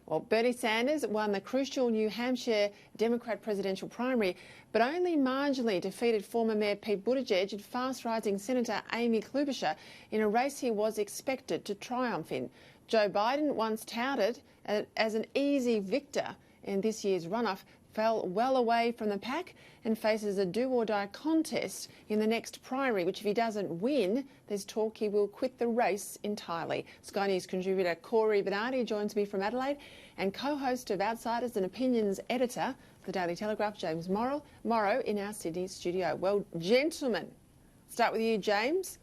Well, Bernie Sanders won the crucial New Hampshire Democrat presidential primary, but only marginally defeated former Mayor Pete Buttigieg and fast-rising Senator Amy Klobuchar in a race he was expected to triumph in. Joe Biden, once touted as an easy victor in this year's runoff, fell well away from the pack and faces a do-or-die contest in the next primary, which if he doesn't win, there's talk he will quit the race entirely. Sky News contributor Cory Bernardi joins me from Adelaide, and co-host of Outsiders and Opinions editor for the Daily Telegraph, James Morrow, in our Sydney studio. Well, gentlemen, start with you, James.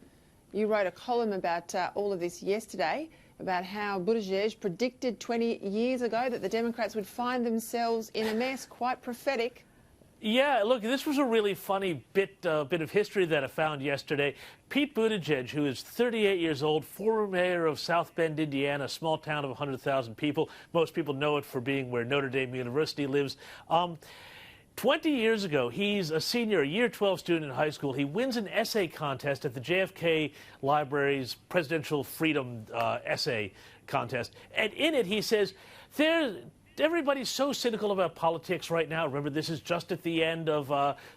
You wrote a column about all of this yesterday, about how Buttigieg predicted 20 years ago that the Democrats would find themselves in a mess. Quite prophetic. Yeah, look, this was a really funny bit of history that I found yesterday. Pete Buttigieg, who is 38 years old, former mayor of South Bend, Indiana, a small town of 100,000 people. Most people know it for being where Notre Dame University lives. 20 years ago, he's a senior, a year 12 student in high school. He wins an essay contest at the JFK Library's Presidential Freedom Essay Contest. And in it, he says, everybody's so cynical about politics right now. Remember, this is just at the end of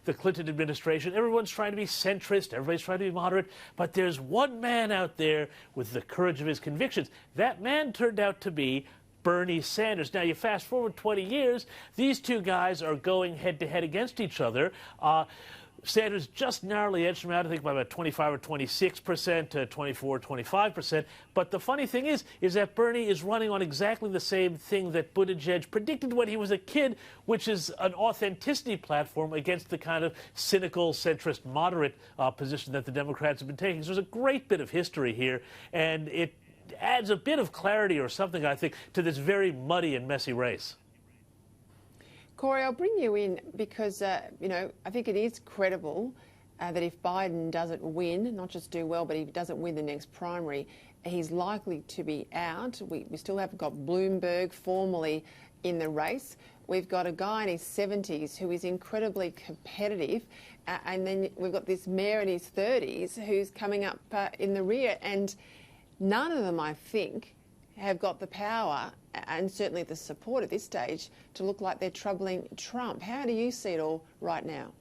the Clinton administration. Everyone's trying to be centrist. Everybody's trying to be moderate. But there's one man out there with the courage of his convictions. That man turned out to be Bernie Sanders. Now, you fast forward 20 years, these two guys are going head-to-head against each other. Sanders just narrowly edged him out, I think, by about 25 or 26% to 24 or 25%. But the funny thing is that Bernie is running on exactly the same thing that Buttigieg predicted when he was a kid, which is an authenticity platform against the kind of cynical, centrist, moderate position that the Democrats have been taking. So there's a great bit of history here, and it adds a bit of clarity or something, I think, to this very muddy and messy race. Cory, I'll bring you in because, you know, I think it is credible that if Biden doesn't win, not just do well, but if he doesn't win the next primary, he's likely to be out. We still haven't got Bloomberg formally in the race. We've got a guy in his 70s who is incredibly competitive, and then we've got this mayor in his 30s who's coming up in the rear, and none of them, I think, have got the power and certainly the support at this stage to look like they're troubling Trump. How do you see it all right now?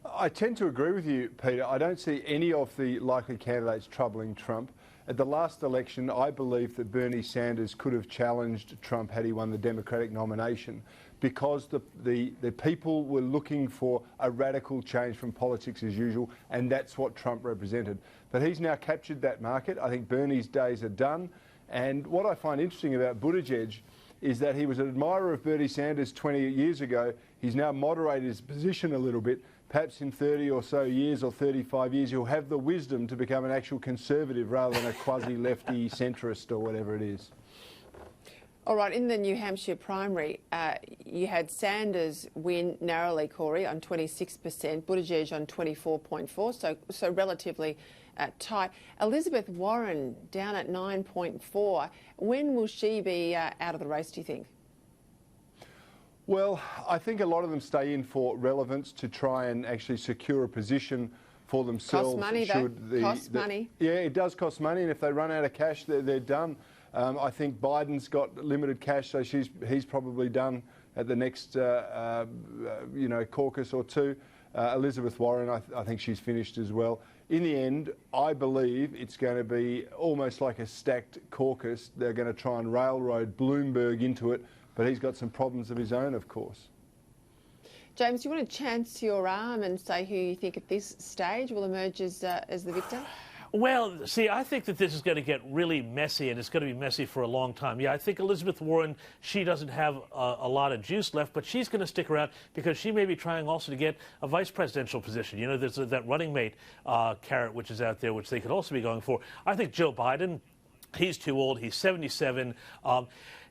I tend to agree with you, Peter. I don't see any of the likely candidates troubling Trump. At the last election, I believe that Bernie Sanders could have challenged Trump had he won the Democratic nomination, because the people were looking for a radical change from politics as usual, and that's what Trump represented. But he's now captured that market. I think Bernie's days are done. And what I find interesting about Buttigieg is that he was an admirer of Bernie Sanders 20 years ago. He's now moderated his position a little bit. Perhaps in 30 or so years or 35 years, he'll have the wisdom to become an actual conservative rather than a quasi-lefty centrist or whatever it is. All right, in the New Hampshire primary, you had Sanders win narrowly, Cory, on 26%, Buttigieg on 24.4%, so relatively tight. Elizabeth Warren down at 9.4%. When will she be out of the race, do you think? Well, I think a lot of them stay in for relevance to try and actually secure a position for themselves. Costs money, though. Costs money. Yeah, it does cost money, and if they run out of cash, they're done. I think Biden's got limited cash, so he's probably done at the next caucus or two. Elizabeth Warren, I think she's finished as well. In the end, I believe it's going to be almost like a stacked caucus. They're going to try and railroad Bloomberg into it, but he's got some problems of his own, of course. James, do you want to chance your arm and say who you think at this stage will emerge as the victor? Well, see, I think that this is going to get really messy, and it's going to be messy for a long time. Yeah, I think Elizabeth Warren, she doesn't have a lot of juice left, but she's going to stick around because she may be trying also to get a vice presidential position. You know, there's that running mate carrot which is out there, which they could also be going for. I think Joe Biden, he's too old. He's 77.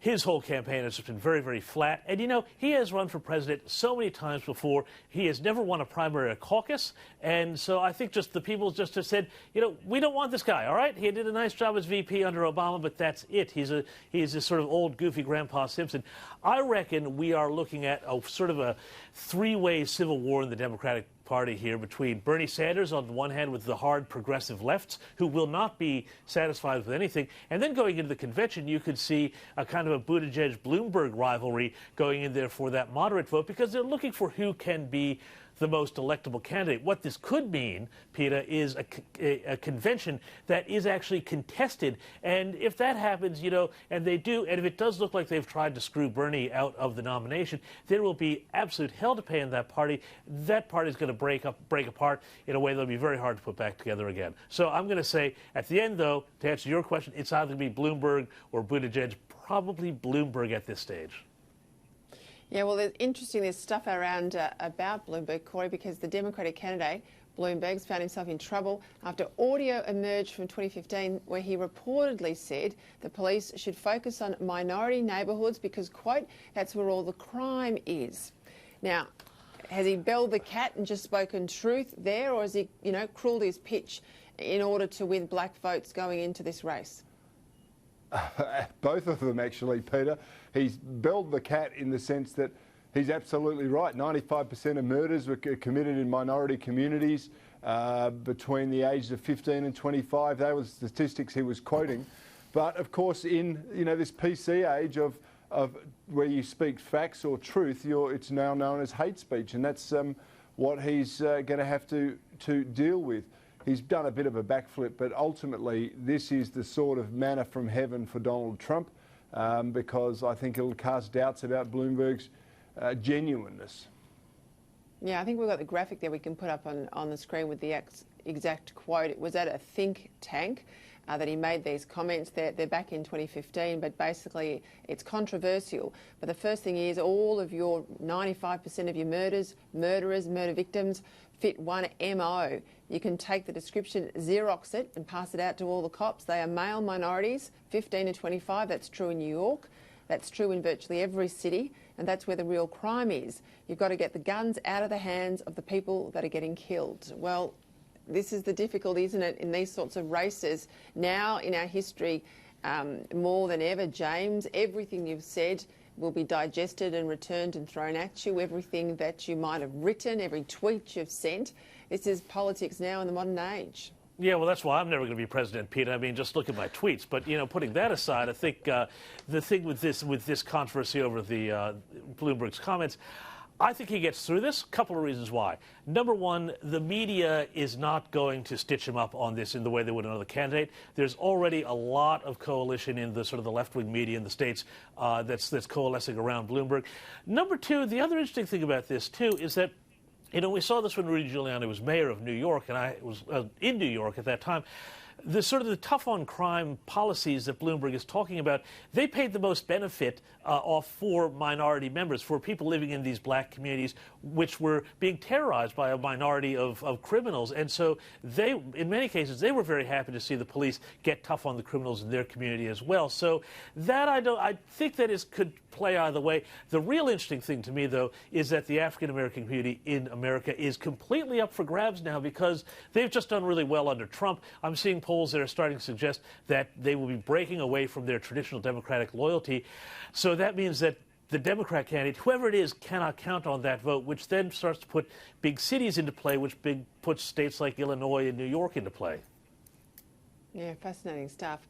His whole campaign has just been very, very flat. And, you know, he has run for president so many times before. He has never won a primary or a caucus. And so I think just the people just have said, you know, we don't want this guy, all right? He did a nice job as VP under Obama, but that's it. He's a sort of old, goofy Grandpa Simpson. I reckon we are looking at a sort of a three-way civil war in the Democratic party here between Bernie Sanders on the one hand with the hard progressive lefts who will not be satisfied with anything, and then going into the convention you could see a kind of a Buttigieg-Bloomberg rivalry going in there for that moderate vote because they're looking for who can be the most electable candidate. What this could mean, Peta, is a convention that is actually contested. And if that happens, you know, and they do, and if it does look like they've tried to screw Bernie out of the nomination, there will be absolute hell to pay in that party. That party is going to break apart in a way that'll be very hard to put back together again. So I'm going to say, at the end, though, to answer your question, it's either going to be Bloomberg or Buttigieg, probably Bloomberg at this stage. Yeah, well, there's stuff around about Bloomberg, Cory, because the Democratic candidate, Bloomberg's, found himself in trouble after audio emerged from 2015 where he reportedly said the police should focus on minority neighbourhoods because, quote, that's where all the crime is. Now, has he belled the cat and just spoken truth there, or has he, you know, cruelled his pitch in order to win black votes going into this race? Both of them, actually, Peter. He's belled the cat in the sense that he's absolutely right. 95% of murders were committed in minority communities between the ages of 15 and 25. They were the statistics he was quoting. But, of course, in this PC age of where you speak facts or truth, it's now known as hate speech, and that's what he's going to have to deal with. He's done a bit of a backflip, but ultimately this is the sort of manna from heaven for Donald Trump because I think it'll cast doubts about Bloomberg's genuineness. Yeah, I think we've got the graphic there we can put up on the screen with the exact quote. It was at a think tank that he made these comments. They're back in 2015, but basically it's controversial. But the first thing is all of your 95% of your murderers, murder victims fit one MO. You can take the description, Xerox it and pass it out to all the cops. They are male minorities, 15 to 25. That's true in New York. That's true in virtually every city. And that's where the real crime is. You've got to get the guns out of the hands of the people that are getting killed. Well, this is the difficulty, isn't it, in these sorts of races. Now in our history, more than ever, James, everything you've said will be digested and returned and thrown at you. Everything that you might have written, every tweet you've sent. This is politics now in the modern age. Yeah, well, that's why I'm never going to be president, Pete. I mean, just look at my tweets. But, you know, putting that aside, I think the thing with this controversy over the Bloomberg's comments, I think he gets through this. A couple of reasons why. Number one, the media is not going to stitch him up on this in the way they would another candidate. There's already a lot of coalition in the sort of the left-wing media in the states that's coalescing around Bloomberg. Number two, the other interesting thing about this, too, is that, you know, we saw this when Rudy Giuliani was mayor of New York, and I was in New York at that time. The sort of the tough-on-crime policies that Bloomberg is talking about, they paid the most benefit off for minority members, for people living in these black communities, which were being terrorized by a minority of criminals. And so they, in many cases, they were very happy to see the police get tough on the criminals in their community as well. So that I think that could play either way. The real interesting thing to me, though, is that the African-American community in America is completely up for grabs now because they've just done really well under Trump. I'm seeing polls that are starting to suggest that they will be breaking away from their traditional Democratic loyalty. So that means that the Democrat candidate, whoever it is, cannot count on that vote, which then starts to put big cities into play, which puts states like Illinois and New York into play. Yeah, fascinating stuff.